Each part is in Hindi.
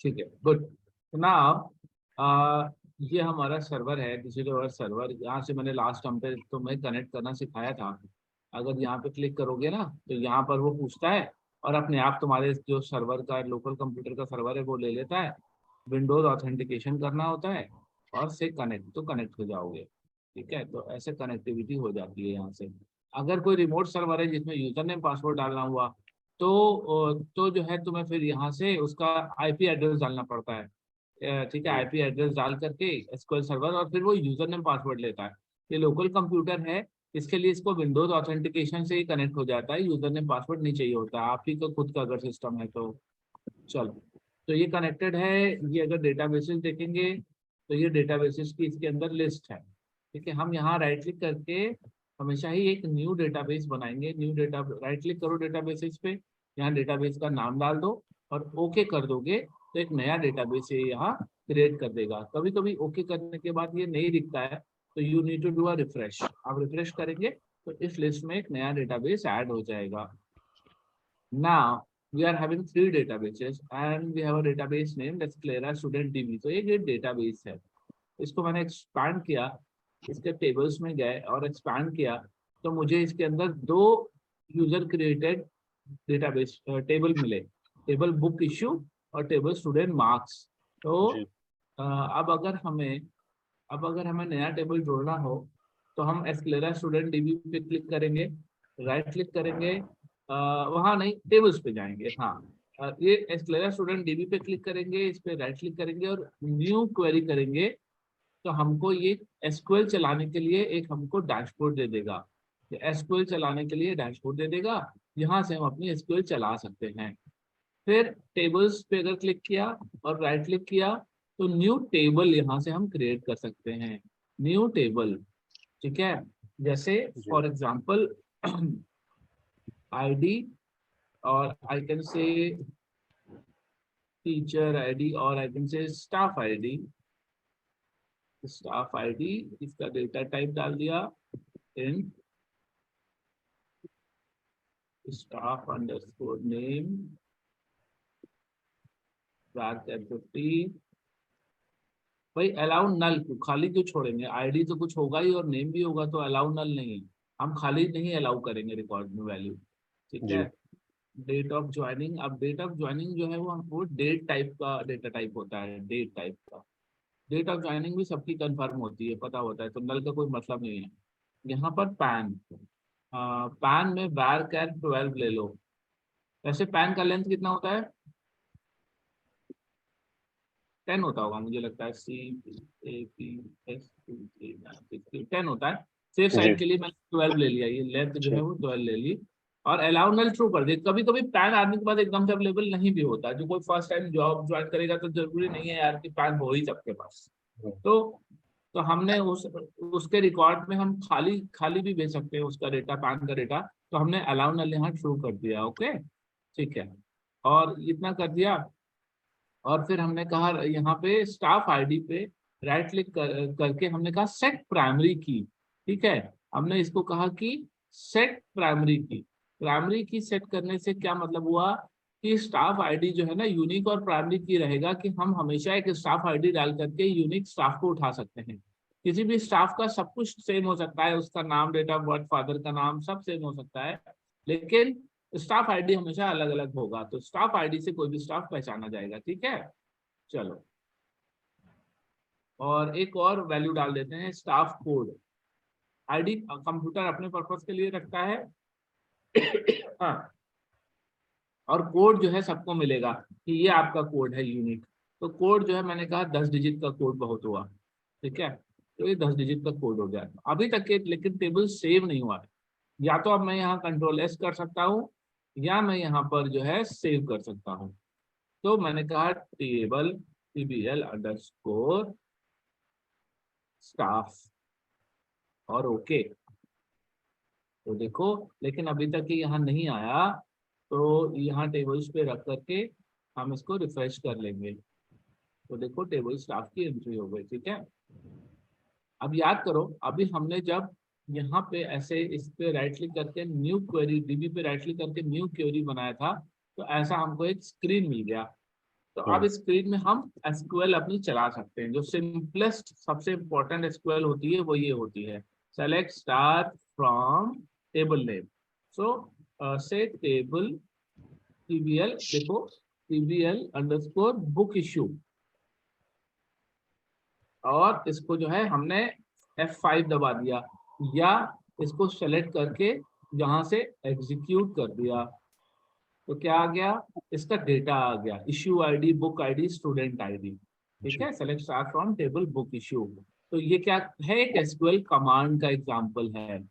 ठीक है, गुड। नाउ ये हमारा सर्वर है, डिजिटल सर्वर। यहाँ से मैंने लास्ट टाइम पे तुम्हें कनेक्ट करना सिखाया था। अगर यहाँ पे क्लिक करोगे ना तो यहाँ पर वो पूछता है और अपने आप तुम्हारे जो सर्वर का लोकल कंप्यूटर का सर्वर है वो ले लेता है। विंडोज ऑथेंटिकेशन करना होता है और से कनेक्ट तो कनेक्ट हो जाओगे। ठीक है, तो ऐसे कनेक्टिविटी हो जाती है यहाँ से। अगर कोई रिमोट सर्वर है जिसमें यूजर नेम पासवर्ड डालना हुआ तो जो है तुम्हें फिर यहाँ से उसका आईपी एड्रेस डालना पड़ता है। ठीक है, आईपी एड्रेस डाल करके एसक्यूएल सर्वर और फिर वो यूजर नेम पासवर्ड लेता है। ये लोकल कंप्यूटर है, इसके लिए इसको विंडोज ऑथेंटिकेशन से ही कनेक्ट हो जाता है, यूजर नेम पासवर्ड नहीं चाहिए होता। आप ही का खुद का अगर सिस्टम है तो चलो। तो ये कनेक्टेड है। ये अगर डेटाबेसेस देखेंगे तो ये डेटाबेसेस की इसके अंदर लिस्ट है। ठीक है, हम यहाँ राइट क्लिक करके हमेशा ही एक न्यू डेटाबेस बनाएंगे। न्यू डेटा राइट क्लिक करो डेटाबेसेस पे, यहाँ डेटाबेस का नाम डाल दो और ओके कर दोगे तो एक नया डेटाबेस ये यहाँ क्रिएट कर देगा। कभी कभी ओके करने के बाद ये नहीं दिखता है तो you need to do a refresh. आप रिफ्रेश करेंगे तो इस लिस्ट में एक नया डेटाबेस ऐड हो जाएगा। Now we are having three databases and we have a database named as Clara Student DB। तो ये डेटाबेस है, इसको मैंने एक्सपैंड किया, इसके टेबल्स में गए और एक्सपैंड किया तो मुझे इसके अंदर दो यूजर क्रिएटेड डेटाबेस टेबल मिले। टेबल बुक इशू और टेबल स्टूडेंट मार्क्स। तो जी। अब अगर हमें नया टेबल जोड़ना हो तो हम एस्केलेरा स्टूडेंट डीबी पे क्लिक करेंगे, राइट क्लिक करेंगे, वहाँ नहीं टेबल्स पे जाएंगे। हाँ, ये एस्केलेरा स्टूडेंट डीबी पे क्लिक करेंगे, इस पे राइट क्लिक करेंगे और न्यू क्वेरी करेंगे तो हमको ये एसक्यूएल चलाने के लिए एक हमको डैशबोर्ड दे देगा। एसक्यूएल चलाने के लिए डैशबोर्ड दे देगा, यहाँ से हम अपनी एसक्यूएल चला सकते हैं। फिर टेबल्स पे अगर क्लिक किया और राइट क्लिक किया तो न्यू टेबल यहाँ से हम क्रिएट कर सकते हैं। न्यू टेबल, ठीक है। जैसे जी। फॉर एग्जांपल आईडी और I can say teacher ID और I can say staff ID. Staff ID, इसका डेटा टाइप डाल दिया इन स्टाफ अंडरस्कोर नेम @50। भाई अलाउ नल क्यों, खाली क्यों छोड़ेंगे? आईडी तो कुछ होगा ही और नेम भी होगा तो अलाउ नल नहीं, हम खाली नहीं अलाउ करेंगे रिकॉर्ड में वैल्यू। ठीक है। जी। डेट ऑफ ज्वाइनिंग, अब डेट ऑफ ज्वाइनिंग जो है वो हमको डेट टाइप का डेटा टाइप होता है, डेट टाइप का। डेट ऑफ ज्वाइनिंग भी सबकी कंफर्म होती है, पता होता है, तो नल का कोई मतलब नहीं है। यहाँ पर पैन, पैन में वार कैर 12 ले लो। वैसे पैन का लेंथ कितना होता है? 10 होता होगा मुझे लगता है। CAPS 10 होता है। सेफ जी। साइड के लिए मैंने 12 ले लिया, ये लेंथ जो है ठीक। वो 12 ले ली। और अलाउ नल ट्रू कर दिया। कभी कभी पैन आने के बाद एकदम से अवेलेबल नहीं भी होता, जो कोई फर्स्ट टाइम जॉब ज्वाइन करेगा तो जरूरी नहीं है यार कि पैन हो ही सबके पास। तो तो हमने उसके रिकॉर्ड में हम खाली खाली भी भेज सकते हैं उसका डेटा, पैन का डेटा। तो हमने अलाउ नल यहाँ शुरू कर दिया। ओके, ठीक है, और इतना कर दिया। और फिर हमने कहा यहाँ पे स्टाफ आईडी पे राइट क्लिक करके हमने कहा सेट प्राइमरी की। ठीक है, हमने इसको कहा कि सेट प्राइमरी की। प्राइमरी की सेट करने से क्या मतलब हुआ कि स्टाफ आईडी जो है ना यूनिक और प्राइमरी की रहेगा, कि हम हमेशा एक स्टाफ आईडी डाल करके यूनिक स्टाफ को उठा सकते हैं। किसी भी स्टाफ का सब कुछ सेम हो सकता है, उसका नाम, डेट ऑफ बर्थ, फादर का नाम सब सेम हो सकता है, लेकिन स्टाफ आईडी हमेशा अलग अलग होगा। तो स्टाफ आईडी से कोई भी स्टाफ पहचाना जाएगा। ठीक है, चलो। और एक और वैल्यू डाल देते हैं, स्टाफ कोड। आईडी कंप्यूटर अपने पर्पस के लिए रखता है। हाँ, और कोड जो है सबको मिलेगा कि ये आपका कोड है यूनिक। तो कोड जो है मैंने कहा 10 डिजिट का कोड बहुत हुआ। ठीक है, तो ये 10 डिजिट का कोड हो गया अभी तक के, लेकिन टेबल सेव नहीं हुआ है। या तो अब मैं यहाँ कंट्रोल S कर सकता हूँ या मैं यहाँ पर जो है सेव कर सकता हूँ। तो मैंने कहा टेबल TBL_ स्टाफ और ओके। तो देखो, लेकिन अभी तक ये यहाँ नहीं आया, तो यहाँ टेबल्स पे रख करके हम इसको रिफ्रेश कर लेंगे। तो देखो टेबल स्टाफ की एंट्री हो गई। ठीक है, अब याद करो, अभी हमने जब यहाँ पे ऐसे इस पे राइट क्लिक करके न्यू क्वेरी, डीबी पे राइट क्लिक करके न्यू क्वेरी बनाया था, तो ऐसा हमको एक स्क्रीन मिल गया। तो अब स्क्रीन में हम एसक्यूएल अपनी चला सकते हैं। जो सिंपलेस्ट सबसे इंपॉर्टेंट एसक्यूएल होती है वो ये होती है, select star from table name. So से टेबल टीबीएल, देखो टीबीएल अंडरस्कोर बुक इशू, और इसको जो है हमने F5 दबा दिया, या इसको सेलेक्ट करके यहाँ से एग्जीक्यूट कर दिया, तो क्या आ गया, इसका डेटा आ गया, issue ID, book ID, student ID. ठीक है, select star from table book issue. तो ये क्या है, एक एसक्यूएल कमांड का एग्जांपल है।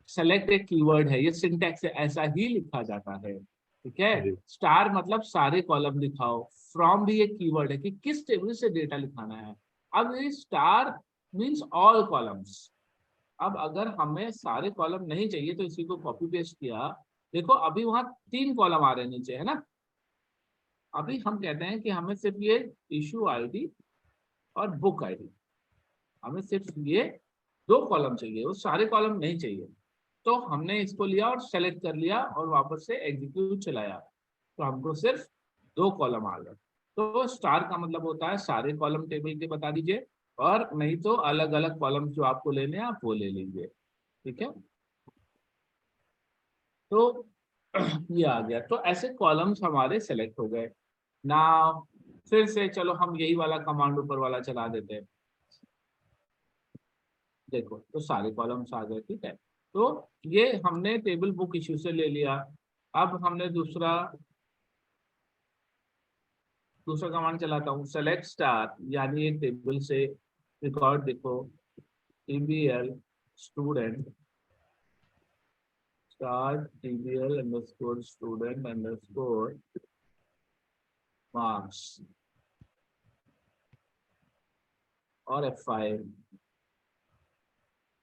सेलेक्ट एक कीवर्ड है, ये सिंटैक्स है, ऐसा ही लिखा जाता है। ठीक है, स्टार मतलब सारे कॉलम दिखाओ, फ्रॉम भी एक कीवर्ड है कि किस टेबल से डेटा लिखाना है। अब ये स्टार मींस ऑल कॉलम्स। अब अगर हमें सारे कॉलम नहीं चाहिए तो इसी को कॉपी पेस्ट किया, देखो अभी वहां 3 कॉलम आ रहे हैं नीचे, है ना। अभी हम कहते हैं कि हमें सिर्फ ये इशू आईडी और बुक आईडी, हमें सिर्फ ये 2 कॉलम चाहिए, वो सारे कॉलम नहीं चाहिए। तो हमने इसको लिया और सेलेक्ट कर लिया और वापस से एग्जीक्यूट चलाया, तो हमको सिर्फ 2 कॉलम आ गए। तो स्टार का मतलब होता है सारे कॉलम टेबल के बता दीजिए, और नहीं तो अलग अलग कॉलम जो आपको लेने हैं आप वो ले लीजिए। ठीक है, तो ये आ गया। तो ऐसे कॉलम्स हमारे सेलेक्ट हो गए ना। फिर से चलो हम यही वाला कमांड ऊपर वाला चला देते हैं, देखो तो सारे कॉलम्स आ गए। ठीक है, तो ये हमने टेबल बुक इश्यू से ले लिया। अब हमने दूसरा कमांड चलाता हूँ, सेलेक्ट स्टार, यानी एक टेबल से रिकॉर्ड, देखो TBL student star TBL underscore student underscore marks और F5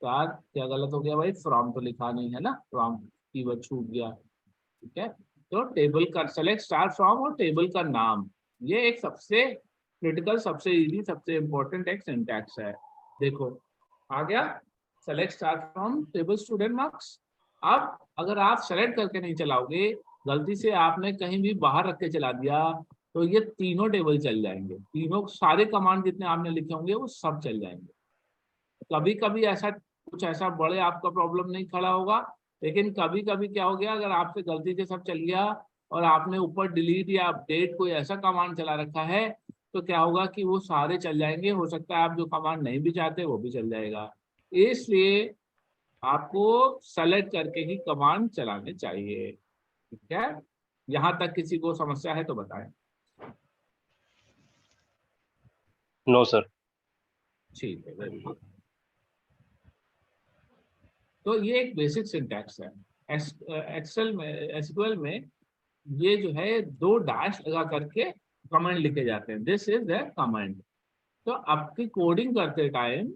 स्टार। क्या गलत हो गया भाई, फ्रॉम तो लिखा नहीं है ना, फ्रॉम कीवर्ड छूट गया। ठीक है, तो टेबल का सेलेक्ट स्टार फ्रॉम और टेबल का नाम, ये एक सबसे क्रिटिकल, सबसे इजी, सबसे इंपॉर्टेंट एक सिंटैक्स है। देखो आ गया, select star from table student marks. अब अगर आप सेलेक्ट करके नहीं चलाओगे, गलती से आपने कहीं भी बाहर रख के चला दिया, तो ये तीनों टेबल चल जाएंगे, तीनों सारे कमांड जितने आपने लिखे होंगे वो सब चल जाएंगे। कभी कभी ऐसा कुछ ऐसा बड़े आपका प्रॉब्लम नहीं खड़ा होगा, लेकिन कभी कभी क्या हो गया, अगर आपसे गलती से सब चल गया और आपने ऊपर डिलीट या अपडेट कोई ऐसा कमांड चला रखा है, तो क्या होगा कि वो सारे चल जाएंगे। हो सकता है आप जो कमांड नहीं भी चाहते वो भी चल जाएगा। इसलिए आपको सेलेक्ट करके ही कमांड चलाने चाहिए। ठीक है, यहाँ तक किसी को समस्या है तो बताएं। No sir. ठीक है, वेरी गुड। तो ये एक बेसिक सिंटैक्स है। एक्सेल में, एसक्यूएल में ये जो है 2 डैश लगा करके कमेंट लिखे जाते हैं, दिस इज द कमेंट। तो आपकी कोडिंग करते टाइम,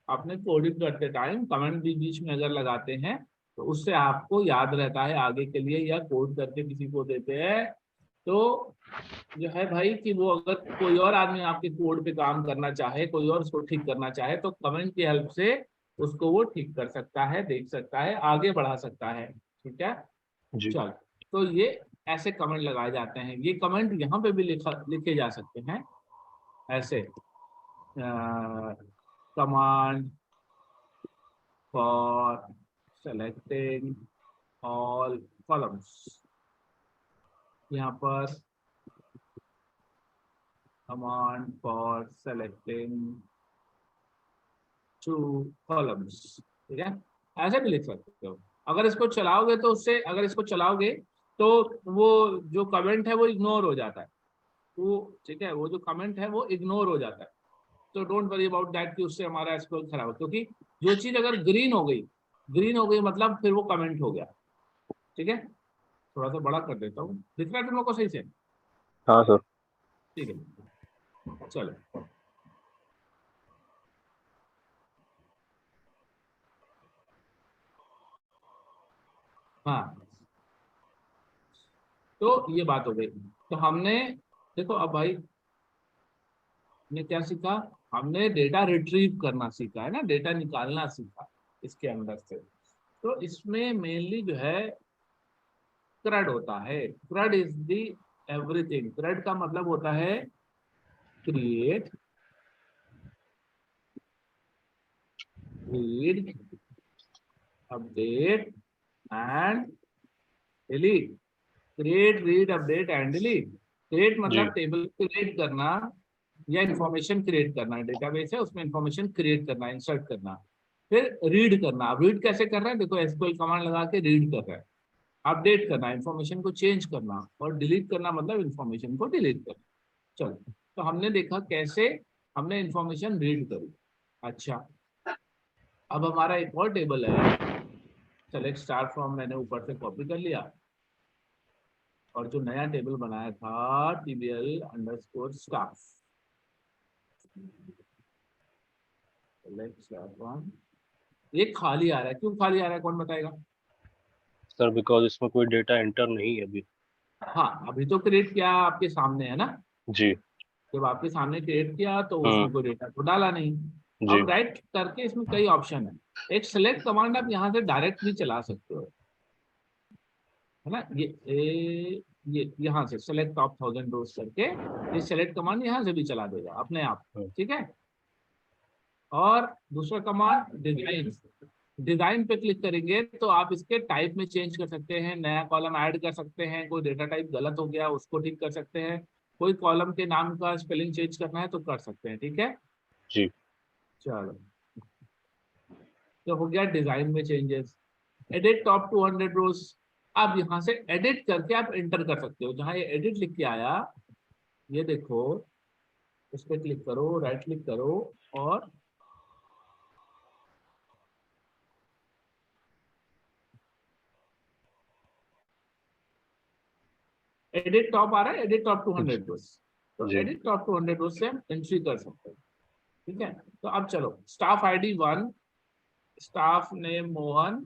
अपने कोडिंग करते टाइम कमेंट भी बीच में अगर लगाते हैं तो उससे आपको याद रहता है आगे के लिए, या कोड करके किसी को देते हैं तो जो है भाई कि वो अगर कोई और आदमी आपके कोड पे काम करना चाहे, कोई और उसको ठीक करना चाहे, तो कमेंट की हेल्प से उसको वो ठीक कर सकता है, देख सकता है, आगे बढ़ा सकता है। ठीक है, जी। चल, तो ये ऐसे कमेंट लगाए जाते हैं। ये कमेंट यहाँ पे भी लिखे जा सकते हैं ऐसे, command for selecting all columns, यहाँ पर कमांड फॉर सेलेक्टिंग 2 कॉलम्स। ठीक है, ऐसे भी लिख सकते हो। अगर इसको चलाओगे तो उससे, अगर इसको चलाओगे तो वो जो कमेंट है वो इग्नोर हो जाता है, वो ठीक है, वो जो कमेंट है वो इग्नोर हो जाता है। तो डोंट वरी अबाउट दैट कि उससे हमारा स्कोर खराब हो, क्योंकि जो चीज अगर ग्रीन हो गई मतलब फिर वो कमेंट हो गया। ठीक है, थोड़ा सा बड़ा कर देता हूँ, दिख रहा है तुम लोग को सही से? हाँ सर। ठीक है, चलो। हाँ, तो ये बात हो गई। तो हमने, देखो अब भाई ने क्या सीखा, हमने डेटा रिट्रीव करना सीखा है ना, डेटा निकालना सीखा इसके अंदर से। तो इसमें मेनली जो है CRUD होता है। CRUD is the everything. Thread का मतलब होता है create, read, update and delete. Create, read, update and delete. Create जी मतलब टेबल क्रिएट करना या इंफॉर्मेशन क्रिएट करना, डेटाबेस है उसमें इंफॉर्मेशन क्रिएट करना, इंसर्ट करना। फिर रीड करना। अब रीड कैसे कर रहा है, देखो एसक्यूएल कमांड लगा के रीड कर रहा है। अपडेट करना, इंफॉर्मेशन को चेंज करना। और डिलीट करना मतलब इंफॉर्मेशन को डिलीट करना। चलो, तो हमने देखा कैसे हमने इंफॉर्मेशन रीड करी। अच्छा, अब हमारा एक और टेबल है, सेलेक्ट स्टार फ्रॉम, मैंने ऊपर से कॉपी कर लिया और जो नया टेबल बनाया था TBL underscore staff, select star from, ये खाली आ रहा है। क्यों खाली आ रहा है, कौन बताएगा? सर, बिकॉज इसमें कोई डेटा एंटर नहीं है अभी। हाँ, अभी तो क्रिएट किया आपके सामने है ना। जी। जब आपके सामने क्रिएट किया तो हम्म। उसमें कोई डेटा तो डाला नहीं। जी अब राइट करके इसमें कई ऑप्शन है। एक सेलेक्ट कमांड आप यहाँ से डायरेक्ट भी चला सकते हो, है ना। ये यहाँ से सेलेक्ट टॉप 1000 रोज करके ये सेलेक्ट कमांड यहाँ से भी चला देगा अपने आप। हम्म, ठीक है। और दूसरा कमांड डिजाइन। डिजाइन पे क्लिक करेंगे तो आप इसके टाइप में चेंज कर सकते हैं, नया कॉलम ऐड कर सकते हैं, कोई डेटा टाइप गलत हो गया उसको ठीक कर सकते हैं, कोई कॉलम के नाम का स्पेलिंग चेंज करना है तो कर सकते हैं। ठीक है। जी चलो, तो हो गया डिजाइन में चेंजेस। एडिट टॉप 200 रोज। आप यहाँ से एडिट करके आप एंटर कर सकते हो। जहाँ ये एडिट लिख के आया, ये देखो, उस पर क्लिक करो, राइट क्लिक करो और एडिट टॉप आ रहा है, एडिट टॉप 200 रोज। तो जी एडिट टॉप 200 रोज से हम एंट्री कर सकते हैं। ठीक है। तो अब चलो, staff ID 1, staff name Mohan,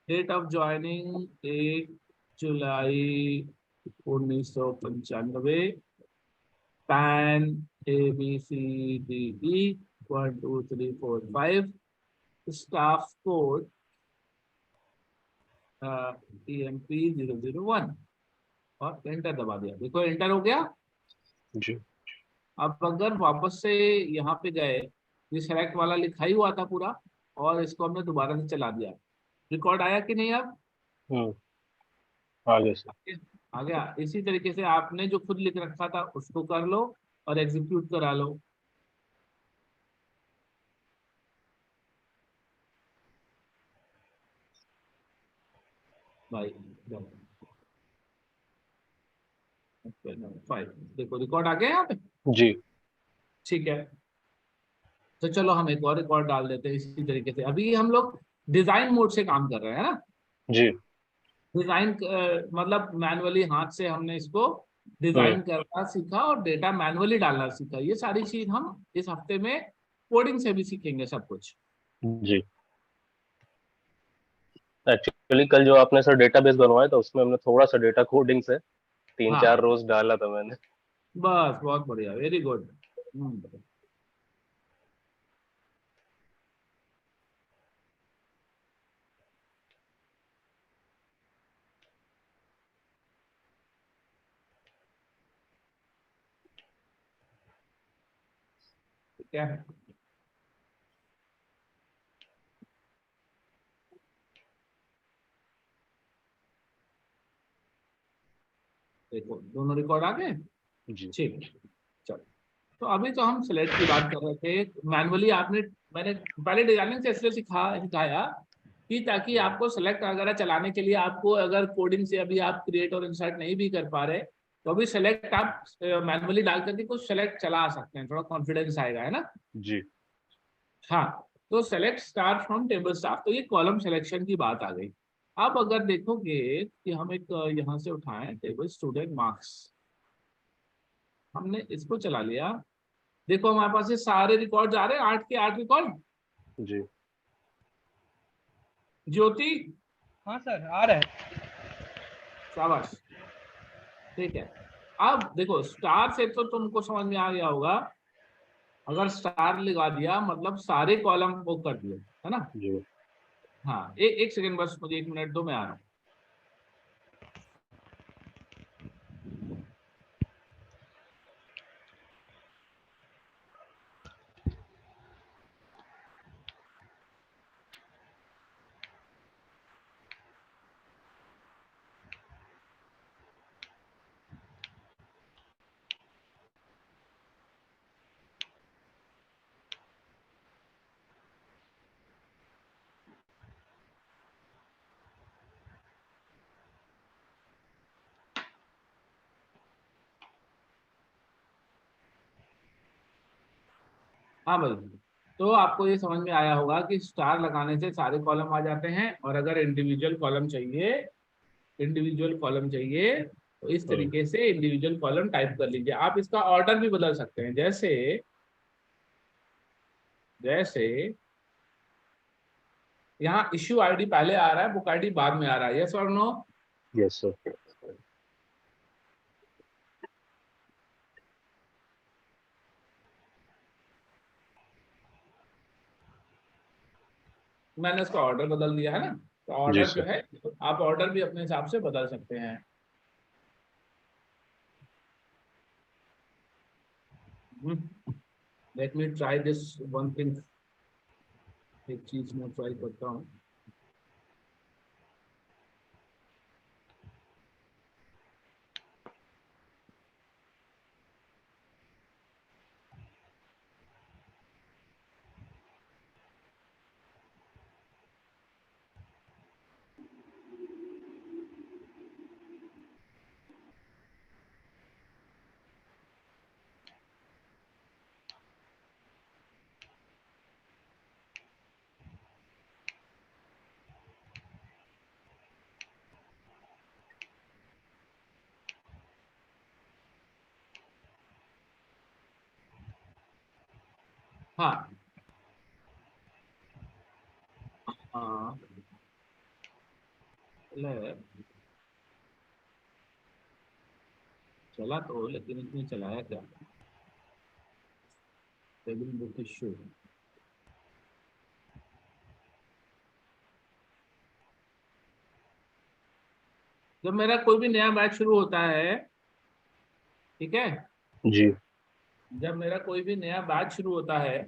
date of joining 1 July 1995, PAN ABCDE 1 2 3 4 5, staff code EMP 001 और एंटर दबा दिया। देखो एंटर हो गया। जी। अब अगर वापस से यहाँ पे गए, ये सेलेक्ट वाला लिखा ही हुआ था पूरा और इसको हमने दोबारा से चला दिया, रिकॉर्ड आया कि नहीं? अब हम्म। आगे सर। आ गया। इसी तरीके से आपने जो खुद लिख रखा था उसको कर लो और एग्जीक्यूट करा लो। भाई 5, देखो रिकॉर्ड आ गया यहाँ पे। जी ठीक है। तो चलो हम एक और रिकॉर्ड डाल देते हैं इसी तरीके से। अभी हम लोग डिजाइन मोड से काम कर रहे हैं ना। जी। डिजाइन मतलब मैनुअली हाथ से हमने इसको हम्म। डिजाइन करना सीखा और डेटा मैनुअली डालना सीखा। ये सारी चीज हम इस हफ्ते में कोडिंग से भी सीखेंगे सब कुछ। जी। एक्चुअली कल जो आपने सर डेटाबेस बनवाया था उसमें हमने थोड़ा सा डेटा कोडिंग से तीन चार हाँ, रोज डाला था मैंने। बस बहुत बढ़िया, वेरी गुड। ठीक है। देखो दोनों रिकॉर्ड आ गए। जी। ठीक है। चलो, तो अभी तो हम सेलेक्ट की बात कर रहे थे मैनुअली। आपने, मैंने पहले डिजाइनिंग से इसलिए सिखाया कि ताकि आपको सेलेक्ट वगैरह चलाने के लिए, आपको अगर कोडिंग से अभी आप क्रिएट और इंसर्ट नहीं भी कर पा रहे तो अभी सेलेक्ट आप मैनुअली डाल करके कुछ सेलेक्ट चला सकते हैं, थोड़ा कॉन्फिडेंस आएगा, है ना। जी हाँ, तो select star from table staff, तो ये कॉलम सिलेक्शन की बात आ गई। अब अगर देखोगे कि हम एक यहाँ से उठाएं टेबल स्टूडेंट मार्क्स, हमने इसको चला लिया। देखो हमारे पास ये सारे रिकॉर्ड आ रहे हैं, 8 के 8 रिकॉर्ड। जी। ज्योति, हाँ सर, आ रहा है। शाबाश। ठीक है। अब देखो स्टार से तो तुमको समझ में आ गया होगा, अगर स्टार लगा दिया मतलब सारे कॉलम वो कर दिए, है ना। जी। हाँ, एक सेकंड बस, मुझे 1 मिनट दो, मैं आ रहा हूँ। हाँ भाई, तो आपको ये समझ में आया होगा कि स्टार लगाने से सारे कॉलम आ जाते हैं, और अगर इंडिविजुअल कॉलम चाहिए तो इस हम्म, तरीके से इंडिविजुअल कॉलम टाइप कर लीजिए। आप इसका ऑर्डर भी बदल सकते हैं, जैसे जैसे यहाँ इश्यू आईडी पहले आ रहा है, बुक आईडी बाद में आ रहा है, यस और नो? Yes sir. मैंने इसका ऑर्डर बदल दिया है ना, तो जी ऑर्डर जो सर। है आप ऑर्डर भी अपने हिसाब से बदल सकते हैं। Let me try this one thing, एक चीज मैं ट्राई करता हूँ। हाँ हाँ, ले, चला तो, लेकिन इसने चलाया क्या? Table book issue. जब मेरा कोई भी नया बैच शुरू होता है, ठीक है, जी। जब मेरा कोई भी नया बैच शुरू होता है,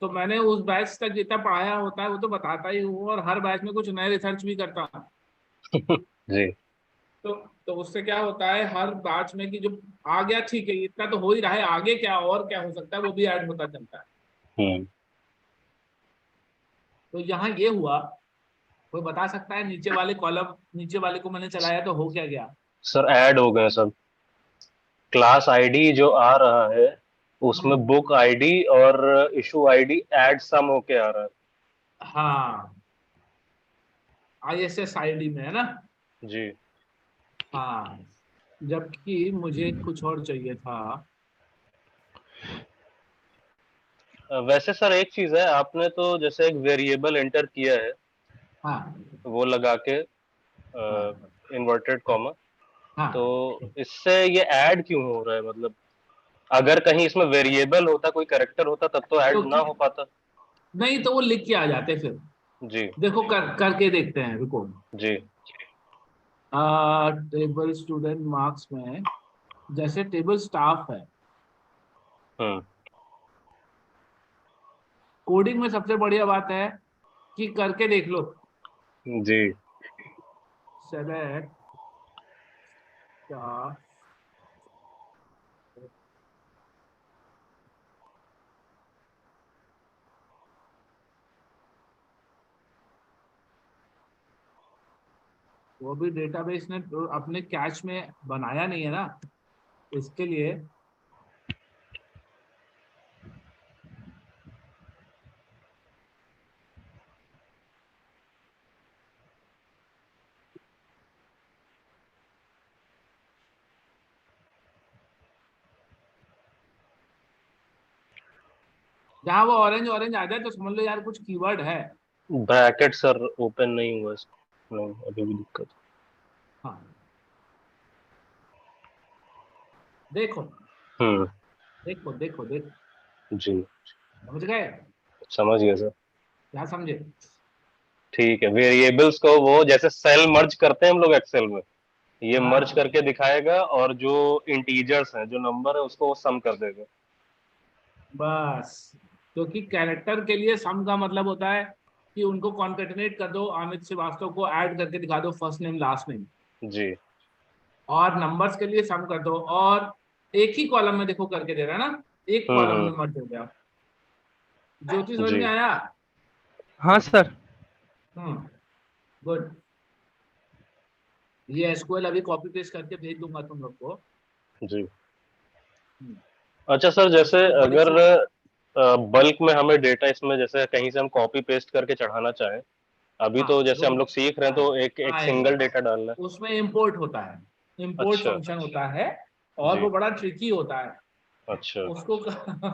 तो मैंने उस बैच तक जितना पढ़ाया होता है वो तो बताता ही हूँ, और हर बैच में कुछ नए रिसर्च भी करता हूँ। जी। तो तो उससे क्या होता है, हर बैच में कि जो आ गया ठीक है, इतना तो हो ही रहा है, आगे क्या और क्या हो सकता है वो भी ऐड होता चलता है। हम्म। तो यहाँ ये हुआ, कोई बता सकता है नीचे वाले कॉलम, नीचे वाले को मैंने चलाया तो हो क्या गया? सर ऐड हो गए सब। क्लास आईडी जो आ रहा है उसमें हम्म, बुक आईडी और इशू आईडी ऐड सम होके आ रहा हाँ, ISS ID में है ना। है। जी। हाँ, जबकि मुझे कुछ और चाहिए था। वैसे सर एक चीज है, आपने तो जैसे एक वेरिएबल एंटर किया है हाँ वो लगा के हाँ इन्वर्टेड कॉमा, तो हाँ, इससे ये ऐड क्यों हो रहा है? मतलब अगर कहीं इसमें वेरिएबल होता, कोई कैरेक्टर होता, तब तो ऐड ना क्योंकि हो पाता। नहीं तो वो लिख के आ जाते फिर। जी। देखो करके देखते हैं, रुको। जी। टेबल स्टूडेंट मार्क्स में, जैसे टेबल स्टाफ है, हम्म। कोडिंग में सबसे बढ़िया बात है कि करके देख लो। जी। सेलेक्ट स्टाफ, वो भी डेटाबेस ने तो अपने कैश में बनाया नहीं है ना, इसके लिए। जहाँ वो ऑरेंज ऑरेंज आ जाए तो समझ लो यार कुछ कीवर्ड है। ब्रैकेट सर ओपन नहीं हुआ नहीं, अभी भी दिक्कत। हाँ, देखो हम्म। देखो देखो देखो, जी। समझ गए? समझ गया सर। क्या समझे? ठीक है, वेरिएबल्स को वो जैसे सेल मर्ज करते हैं हम लोग एक्सेल में, ये मर्ज हाँ करके दिखाएगा, और जो इंटीजर्स हैं, जो नंबर है, उसको वो सम कर देगा। बस, क्योंकि कैरेक्टर के लिए सम का मतलब होता है कि उनको कॉन्केटिनेट कर दो, अमित श्रीवास्तव को ऐड करके दिखा दो, फर्स्ट नेम लास्ट नेम। जी। और नंबर्स के लिए सम कर दो, और एक ही कॉलम में देखो करके दे रहा है ना, एक कॉलम हम्म। में मर्ज हो गया। ज्योति समझ जी। में आया? हाँ सर। हम्म, गुड। ये SQL अभी कॉपी पेस्ट करके भेज दूंगा तुम लोग को। जी। हम्म, अच्छा सर, जैसे SQL बड़ी अगर सी, बल्क में हमें डेटा इसमें जैसे कहीं से हम कॉपी पेस्ट करके चढ़ाना चाहें, अभी हाँ तो जैसे वो हम लोग सीख रहे हैं तो एक एक आएगा, सिंगल डेटा डालना है। उसमें इंपोर्ट होता है, इंपोर्ट अच्छा। फंक्शन होता है, और जी। वो बड़ा ट्रिकी होता है अच्छा। उसको।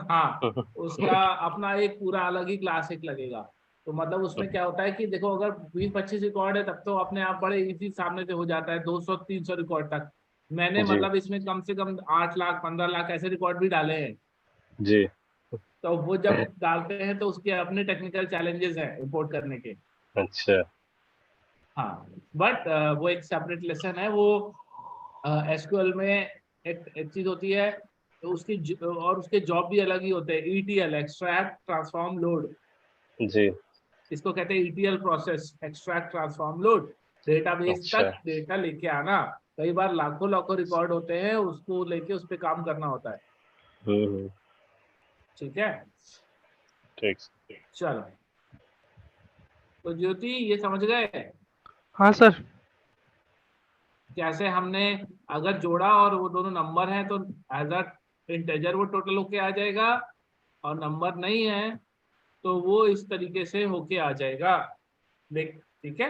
हाँ, उसका अपना एक पूरा अलग ही क्लास एक लगेगा। तो मतलब उसमें क्या होता है कि देखो, अगर 20-25 रिकॉर्ड है तब तो अपने आप बड़े इजी सामने से हो जाता है, 200-300 रिकॉर्ड तक। मैंने जी। मतलब इसमें कम से कम 8 लाख 15 लाख ऐसे रिकॉर्ड भी डाले हैं। जी। तो वो जब डालते हैं तो उसके अपने टेक्निकल चैलेंजेस हैं इंपोर्ट करने के। अच्छा। हाँ, बट वो एक सेपरेट लेसन है वो। एसक्यूएल में एक चीज होती है, तो और उसके जॉब भी अलग ही होते हैं। ईटीएल, एक्सट्रैक्ट ट्रांसफॉर्म लोड, जी। इसको कहते हैं ETL process, extract transform load. Database अच्छा। तक डेटा लेके आना, कई बार लाखों लाखों रिकॉर्ड होते हैं, उसको लेके उस पर काम करना होता है। हम्म। ठीक है, ठीक। चलो। तो ज्योति, ये समझ गए हाँ सर। कैसे हमने अगर जोड़ा और वो दोनों नंबर हैं तो एज अ इंटेजर वो टोटल होके आ जाएगा, और नंबर नहीं है तो वो इस तरीके से होके आ जाएगा। देख, ठीक है।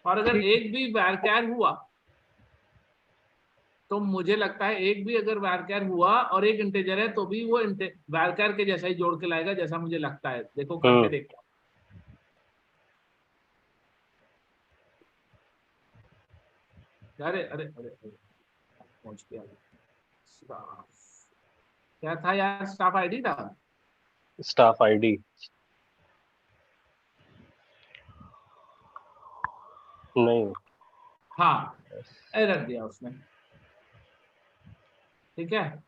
और अगर ठीक है। एक भी वारक्यार हुआ, तो मुझे लगता है एक भी अगर वारक्यार हुआ और एक इंटेजर है तो भी वो वारक्यार के जैसा ही जोड़ के लाएगा, जैसा मुझे लगता है। देखो करके हम्म। देखो। अरे अरे अरे अरे, पहुंच गया। स्टाफ, क्या था यार, स्टाफ आईडी था। स्टाफ आईडी नहीं। हाँ, एरर दिया उसने। ठीक है।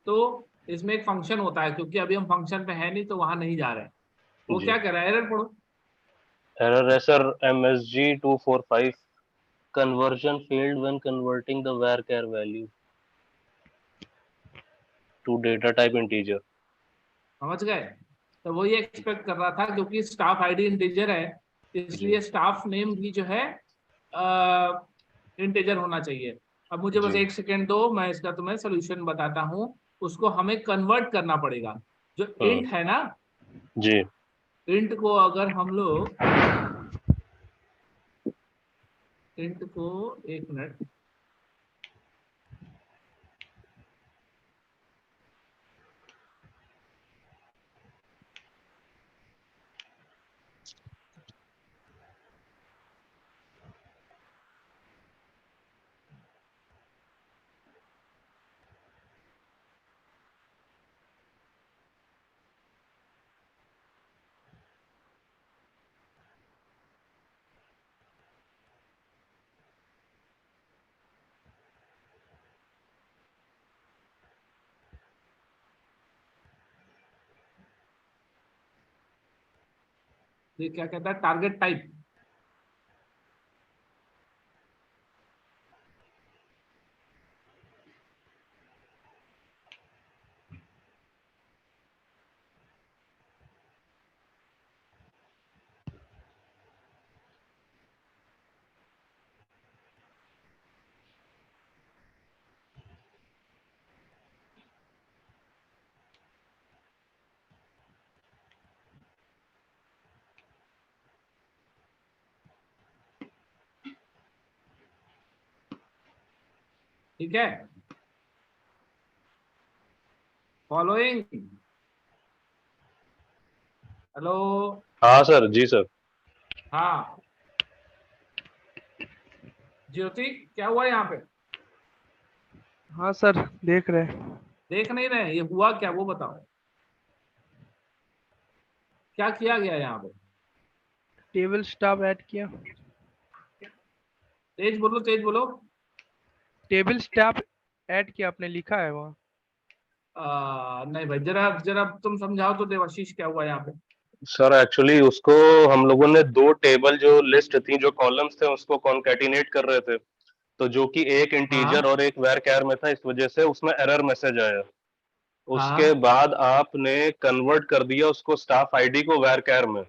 तो इसमें एक फंक्शन होता है, क्योंकि अभी हम फंक्शन पे है नहीं तो वहां नहीं जा रहे हैं। वो जी। क्या कर रहा है, एरर पढ़ो। एरर है sir, MSG 245 conversion failed when converting the varchar value to data type integer। समझ गए। तो वो ये एक्सपेक्ट कर रहा था, क्योंकि स्टाफ आईडी इंटीजर है, जी। इसलिए स्टाफ नेम भी जो है इंटीजर होना चाहिए। अब मुझे बस जी। एक सेकेंड दो, मैं इसका तुम्हें सोल्यूशन बताता हूँ। उसको हमें कन्वर्ट करना पड़ेगा। जो हम्म। इंट है ना, जी। इंट को अगर हम लोग, इंट को, एक मिनट, ये क्या कहता है, टारगेट टाइप। ठीक है, फॉलोइंग। हेलो। हाँ सर, जी सर। हाँ ज्योति, क्या हुआ यहाँ पे? हाँ सर, देख रहे हैं। देख नहीं रहे, ये हुआ क्या वो बताओ। क्या किया गया यहाँ पे? टेबल स्टाफ ऐड किया। तेज बोलो, तेज बोलो। टेबल स्टाफ ऐड किया, आपने लिखा है वहाँ। नहीं भाई, जरा जरा तुम समझाओ तो देवाशीष, क्या हुआ यहाँ पे? सर एक्चुअली उसको हम लोगों ने दो टेबल जो लिस्ट थी, जो कॉलम्स थे, उसको कॉन्कैटिनेट कर रहे थे, तो जो कि एक इंटीजर हाँ और एक varchar में था, इस वजह से उसमें एरर मैसेज आया। उसके हाँ बाद आपने कन्वर्ट कर दिया उसको स्टाफ आईडी को varchar में,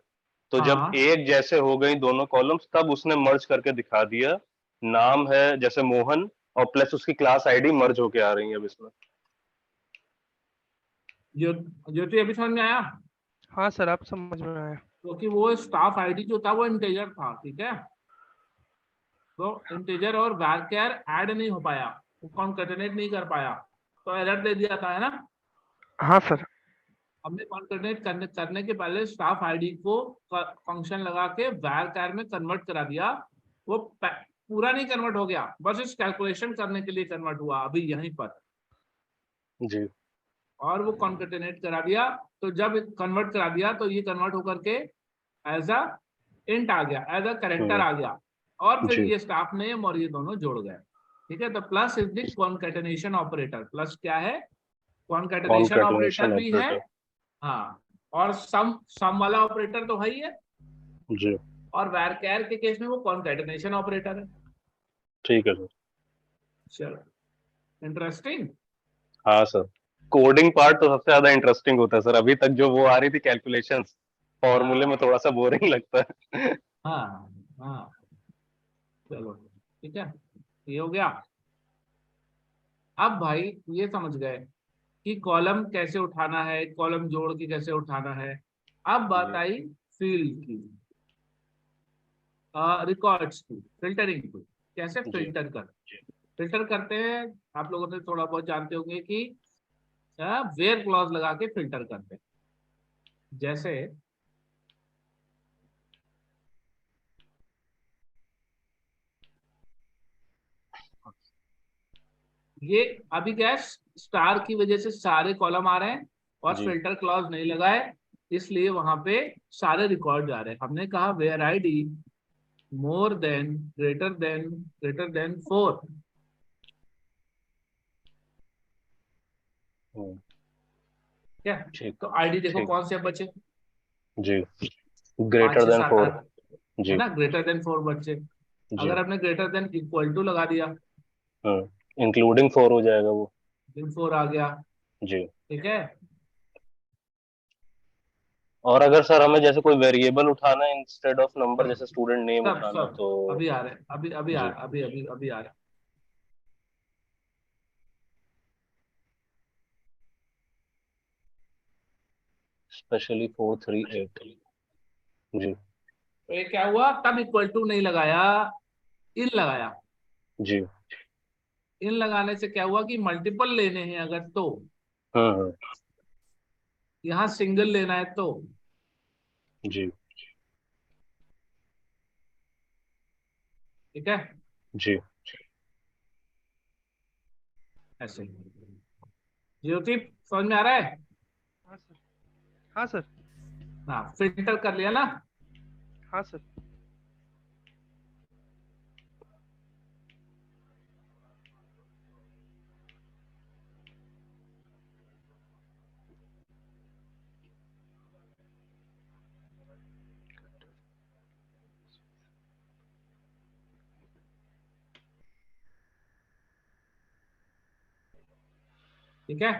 तो जब हाँ। एक जैसे हो गई दोनों कॉलम्स, तब उसने मर्ज करके दिखा दिया। नाम है जैसे मोहन, और प्लस उसकी क्लास आईडी मर्ज होके आ रही है अब इसमें। ज्योति अभी समझ में आया? हाँ सर, आप समझ में आया। क्योंकि वो स्टाफ आईडी जो था वो इंटीजर था, ठीक है, तो इंटीजर और varchar ऐड नहीं हो पाया, वो कॉन्केटेनेट नहीं कर पाया, तो एरर दे दिया था, है ना। हाँ सर। हमने कॉन्केटेनेट करने के पहले स्टाफ आईडी को फंक्शन लगा के varchar में कन्वर्ट करा दिया। वो पूरा नहीं कन्वर्ट हो गया, बस इस कैलकुलेशन करने के लिए कन्वर्ट हुआ अभी यहीं पर, जी और वो कॉन्केटेनेट करा दिया। तो जब कन्वर्ट करा दिया तो ये कन्वर्ट होकर के एज अ इंट आ गया, एज अ कैरेक्टर आ गया, और फिर जी ये स्टाफ नेम और ये दोनों जुड़ गए, ठीक है। तो plus is the concatenation operator, plus क्या है, कॉन्केटेनेशन ऑपरेटर कॉन्कैटिनेशन भी है। ऑपरेटर। हाँ, और सम वाला ऑपरेटर तो है ही है, जी और varchar के केस में वो कॉन्केटेनेशन ऑपरेटर है। ठीक है सर। चलो, इंटरेस्टिंग। हाँ सर, कोडिंग पार्ट तो सबसे ज्यादा इंटरेस्टिंग होता है सर। अभी तक जो वो आ रही थी कैलकुलेशंस फॉर्मूले में, थोड़ा सा बोरिंग लगता है। हाँ हाँ, चलो ठीक है, ये हो गया। अब भाई ये समझ गए कि कॉलम कैसे उठाना है, कॉलम जोड़ के कैसे उठाना है। अब बात जी आई फील्ड की, रिकॉर्ड्स की, फिल्टरिंग की, कैसे जी फिल्टर करते हैं। आप लोगों ने थोड़ा बहुत जानते होंगे कि वेयर क्लॉज लगा के फिल्टर करते हैं। जैसे ये अभी क्या है, स्टार की वजह से सारे कॉलम आ रहे हैं और जी फिल्टर क्लॉज नहीं लगा है, इसलिए वहां पे सारे रिकॉर्ड जा रहे हैं। हमने कहा where ID more than greater than 4, hmm, क्या। ठीक तो आईडी देखो ठीक कौन से बचे, जी। 5 ग्रेटर 6 देन 7 4। 8, है जी ना, ग्रेटर देन 4 बचे। जी अगर आपने ग्रेटर देन इक्वल टू लगा दिया, इंक्लूडिंग 4 हो जाएगा वो। दिन 4 आ गया, जी। ठीक है। और अगर सर हमें जैसे कोई वेरिएबल उठाना है इंस्टेड ऑफ नंबर, जैसे स्टूडेंट नेम सब उठाना है सब तो। अभी आ रहे हैं, जी अभी आ रहे हैं। स्पेशली 438। जी तो ये क्या हुआ, तब इक्वल टू नहीं लगाया, इन लगाया। जी इन लगाने से क्या हुआ कि मल्टीपल लेने हैं अगर तो, हम्म। यहाँ सिंगल लेना है तो, जी ठीक है, जी ऐसे। ज्योति समझ में आ रहा है? हाँ सर। हाँ सर। हाँ, फिल्टर कर लिया ना। हाँ सर। ठीक है,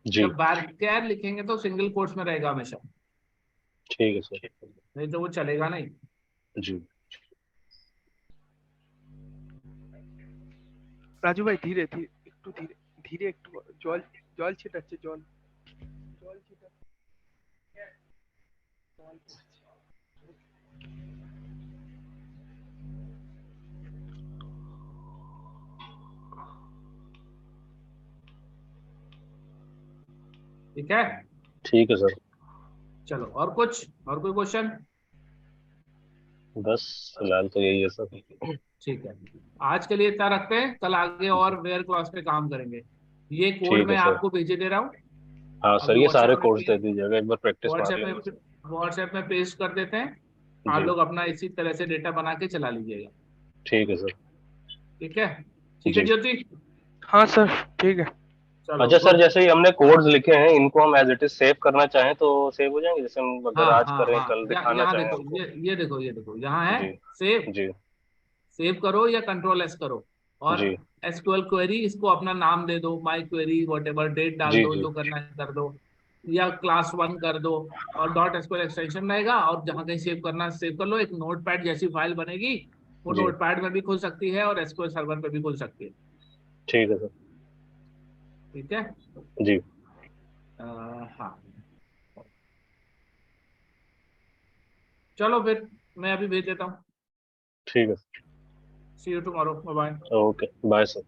जी जब varchar लिखेंगे तो सिंगल कोट्स में रहेगा हमेशा, ठीक है सर। नहीं तो वो चलेगा नहीं। जी রাজু ভাই ধীরে ধীরে একটু ধীরে ধীরে একটু জল জল ছিটাচ্ছে জল জল ছিটাচ্ছে জল পড়ছে। ठीक है, ठीक है सर। चलो और कुछ, और कोई क्वेश्चन? बस फिलहाल तो यही है सर। ठीक है, आज के लिए इतना रखते हैं, कल आगे जी और वेयर क्लास पे काम करेंगे। ये कोड ठीक है मैं सर। आपको भेजे दे रहा हूँ, हाँ सर, अभी ये सारे व्हाट्सएप कोर्स में, दे दीजिएगा, एक बार प्रैक्टिस मार व्हाट्सएप लेंगे में सर। व्हाट्सएप में पेस्ट कर देते हैं। आप जी लोग अपना इसी तरह से डेटा बना के चला लीजिएगा, ठीक है सर। ठीक है। ठीक है जी ज्योति, हाँ सर ठीक है। चलो अच्छा सर, गुड। जैसे ही हमने कोड्स लिखे हैं, इनको हम एज इट इज सेव करना चाहें तो सेव हो जाएंगे? जैसे हम अगर हाँ आज हाँ करें, हाँ, कल दिखाना यहाँ चाहें देखो, हमको। ये देखो यहाँ है जी सेव। जी सेव करो या कंट्रोल एस करो, और जी एसक्यूएल क्वेरी, इसको अपना नाम दे दो, माई क्वेरी वॉटेवर, डेट डाल जी दो, जी जो करना है कर दो, या क्लास 1 कर दो, और डॉट एसक्यूएल एक्सटेंशन रहेगा, और जहाँ कहीं सेव करना है सेव कर लो। एक नोटपैड जैसी फाइल बनेगी, वो जी नोटपैड में भी खुल सकती है और एसक्यूएल सर्वर पे भी खुल सकती है, ठीक है सर। ठीक है। जी चलो फिर मैं अभी भेज देता हूँ। ठीक है। See you tomorrow, bye bye. Okay bye sir.